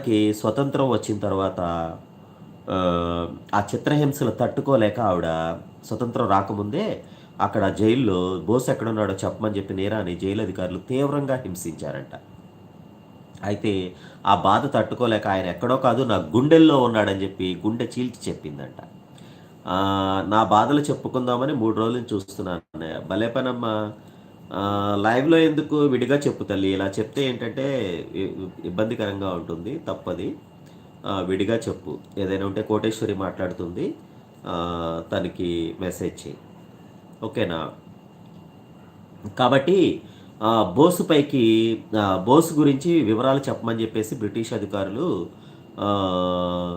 మనకి స్వతంత్రం వచ్చిన తర్వాత ఆ చిత్రహింసలు తట్టుకోలేక ఆవిడ స్వతంత్రం రాకముందే అక్కడ జైల్లో బోస్ ఎక్కడున్నాడో చెప్పమని చెప్పి నీరాని జైలు అధికారులు తీవ్రంగా హింసించారంట. అయితే ఆ బాధ తట్టుకోలేక ఆయన ఎక్కడో కాదు నా గుండెల్లో ఉన్నాడని చెప్పి గుండె చీల్చి చెప్పిందంట. నా బాధలు చెప్పుకుందామని 3 రోజుల నుంచి చూస్తున్నాను అన్నయ్య. భలే పనమ్మా! లైవ్‌లో ఎందుకు విడిగా చెప్పు తల్లి. ఇలా చెప్తే ఏంటంటే ఇబ్బందికరంగా ఉంటుంది. తప్పది. విడిగా చెప్పు. ఏదైనా ఉంటే కోటేశ్వరి మాట్లాడుతుంది. తనకి మెసేజ్ చెయ్యి. ఓకేనా? కాబట్టి బోసు పైకి బోసు గురించి వివరాలు చెప్పమని చెప్పేసి బ్రిటిష్ అధికారులు ఆహ్,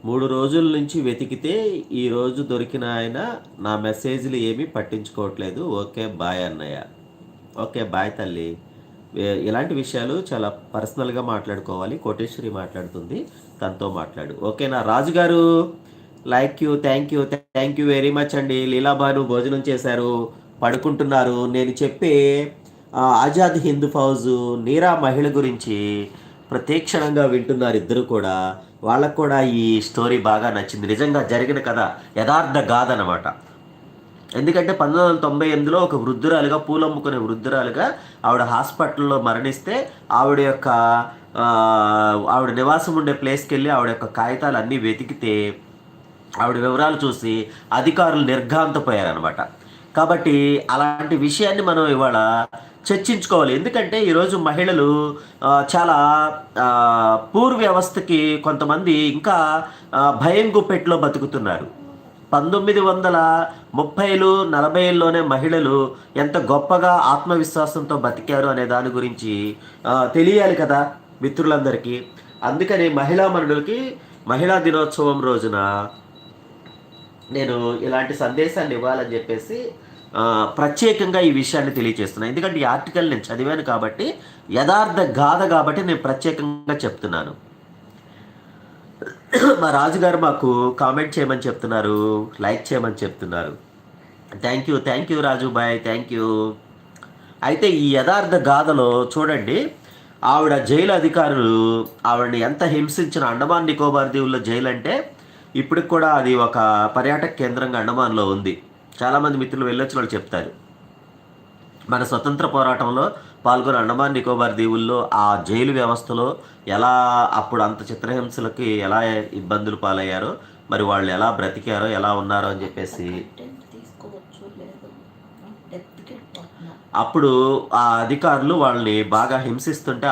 3 రోజుల నుంచి వెతికితే ఈరోజు దొరికిన ఆయన నా మెసేజ్‌లు ఏమీ పట్టించుకోవట్లేదు. ఓకే. బాయ్ అన్నయ్య. ఓకే. బాయ్ తల్లి. ఇలాంటి విషయాలు చాలా పర్సనల్‌గా మాట్లాడుకోవాలి. కోటేశ్వరి మాట్లాడుతుంది. తనతో మాట్లాడు. ఓకేనా? రాజుగారు like you. Thank you very much అండి. లీలాబాను భోజనం చేశారు. పడుకుంటున్నారు. నేను చెప్పే ఆజాద్ హింద్ ఫౌజు నీరా మహిళ గురించి ప్రత్యక్షణంగా వింటున్నారు ఇద్దరు కూడా. వాళ్ళకు కూడా ఈ స్టోరీ బాగా నచ్చింది. నిజంగా జరిగిన కథ, యథార్థ గాథ అనమాట. ఎందుకంటే 1998లో ఒక వృద్ధురాలుగా, పూలమ్ముకునే వృద్ధురాలుగా ఆవిడ హాస్పిటల్లో మరణిస్తే ఆవిడ నివాసం ఉండే ప్లేస్కి వెళ్ళి ఆవిడ యొక్క కాగితాలు అన్నీ వెతికితే ఆవిడ వివరాలు చూసి అధికారులు నిర్ఘాంతపోయారనమాట. కాబట్టి అలాంటి విషయాన్ని మనం ఇవాళ చర్చించుకోవాలి. ఎందుకంటే ఈరోజు మహిళలు చాలా పూర్వ వ్యవస్థకి కొంతమంది ఇంకా భయం గుప్పెట్లో బతుకుతున్నారు. 1930లు 40ల్లోనే మహిళలు ఎంత గొప్పగా ఆత్మవిశ్వాసంతో బతికారు అనే దాని గురించి తెలియాలి కదా మిత్రులందరికీ. అందుకని మహిళా మనులకి మహిళా దినోత్సవం రోజున నేను ఇలాంటి సందేశాన్ని ఇవ్వాలని చెప్పేసి ప్రత్యేకంగా ఈ విషయాన్ని తెలియజేస్తున్నాను. ఎందుకంటే ఈ ఆర్టికల్ నేను చదివాను కాబట్టి, యథార్థ గాథ కాబట్టి నేను ప్రత్యేకంగా చెప్తున్నాను. మా రాజుగారు మాకు కామెంట్ చేయమని చెప్తున్నారు, లైక్ చేయమని చెప్తున్నారు. థ్యాంక్ యూ రాజు బాయ్. Thank you. అయితే ఈ యథార్థ గాథలో చూడండి, ఆవిడ జైలు అధికారులు ఆవిడని ఎంత హింసించిన, అండమాన్ నికోబార్ దీవుల్లో జైలు అంటే ఇప్పటికి కూడా అది ఒక పర్యాటక కేంద్రంగా అండమాన్లో ఉంది. చాలామంది మిత్రులు వెళ్ళొచ్చిన వాళ్ళు చెప్తారు. మన స్వతంత్ర పోరాటంలో పాల్గొన్న అండమాన్ నికోబార్ దీవుల్లో ఆ జైలు వ్యవస్థలో ఎలా అప్పుడు అంత చిత్రహింసలకి ఎలా ఇబ్బందులు పాలయ్యారో, మరి వాళ్ళు ఎలా బ్రతికారో, ఎలా ఉన్నారో అని చెప్పేసి అప్పుడు ఆ అధికారులు వాళ్ళని బాగా హింసిస్తుంటే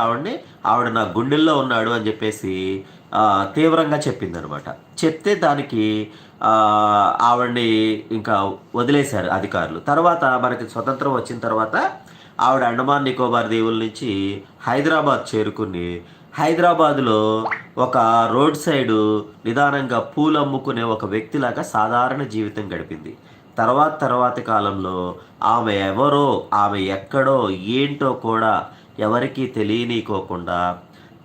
ఆవిడ నా గుండెల్లో ఉన్నాడు అని చెప్పేసి తీవ్రంగా చెప్పిందనమాట. చెప్తే దానికి ఆవిడ్ని ఇంకా వదిలేశారు అధికారులు. తర్వాత మనకి స్వతంత్రం వచ్చిన తర్వాత ఆవిడ అండమాన్ నికోబార్ దీవుల నుంచి హైదరాబాద్ చేరుకుని, హైదరాబాదులో ఒక రోడ్ సైడు నిదానంగా పూలు అమ్ముకునే ఒక వ్యక్తిలాగా సాధారణ జీవితం గడిపింది. తర్వాతి కాలంలో ఆమె ఎవరో, ఆమె ఎక్కడో, ఏంటో కూడా ఎవరికీ తెలియనీకోకుండా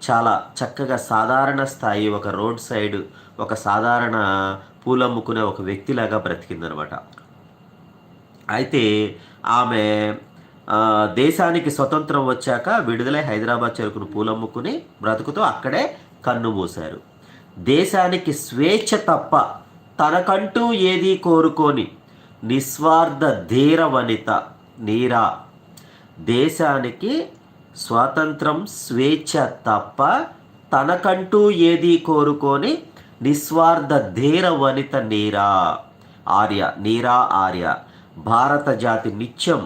చాలా చక్కగా సాధారణ స్థాయి ఒక రోడ్ సైడ్ ఒక సాధారణ పూలమ్ముకునే ఒక వ్యక్తిలాగా బ్రతికిందనమాట. అయితే ఆమె దేశానికి స్వతంత్రం వచ్చాక విడుదలై హైదరాబాద్ చేరుకుని పూలమ్ముకుని బ్రతుకుతూ అక్కడే కన్ను మూశారు. దేశానికి స్వేచ్ఛ తప్ప తనకంటూ ఏదీ కోరుకోని నిస్వార్థ ధీర వనిత నీరా. దేశానికి స్వాతంత్రం, స్వేచ్ఛ తప్ప తనకంటూ ఏదీ కోరుకోని నిస్వార్థ ధీర వనిత నీరా ఆర్య. భారత జాతి నిత్యం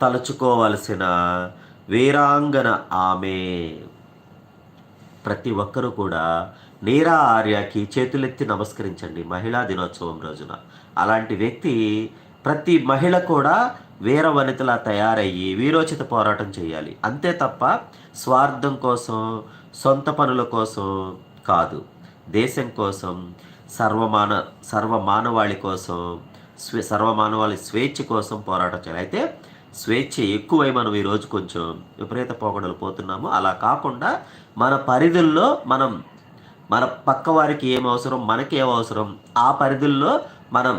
తలుచుకోవలసిన వీరాంగన ఆమె. ప్రతి ఒక్కరూ కూడా నీరా ఆర్యకి చేతులెత్తి నమస్కరించండి మహిళా దినోత్సవం రోజున. అలాంటి వ్యక్తి, ప్రతి మహిళ కూడా వీర వనితలా తయారయ్యి వీరోచిత పోరాటం చేయాలి. అంతే తప్ప స్వార్థం కోసం, సొంత పనుల కోసం కాదు. దేశం కోసం, సర్వమానవాళి కోసం, సర్వమానవాళి స్వేచ్ఛ కోసం పోరాటం చేయాలి. అయితే స్వేచ్ఛ ఎక్కువై మనం ఈరోజు కొంచెం విపరీత పోకడలు పోతున్నాము. అలా కాకుండా మన పరిధుల్లో మన పక్క వారికి ఏం అవసరం, మనకి ఏం అవసరం, ఆ పరిధుల్లో మనం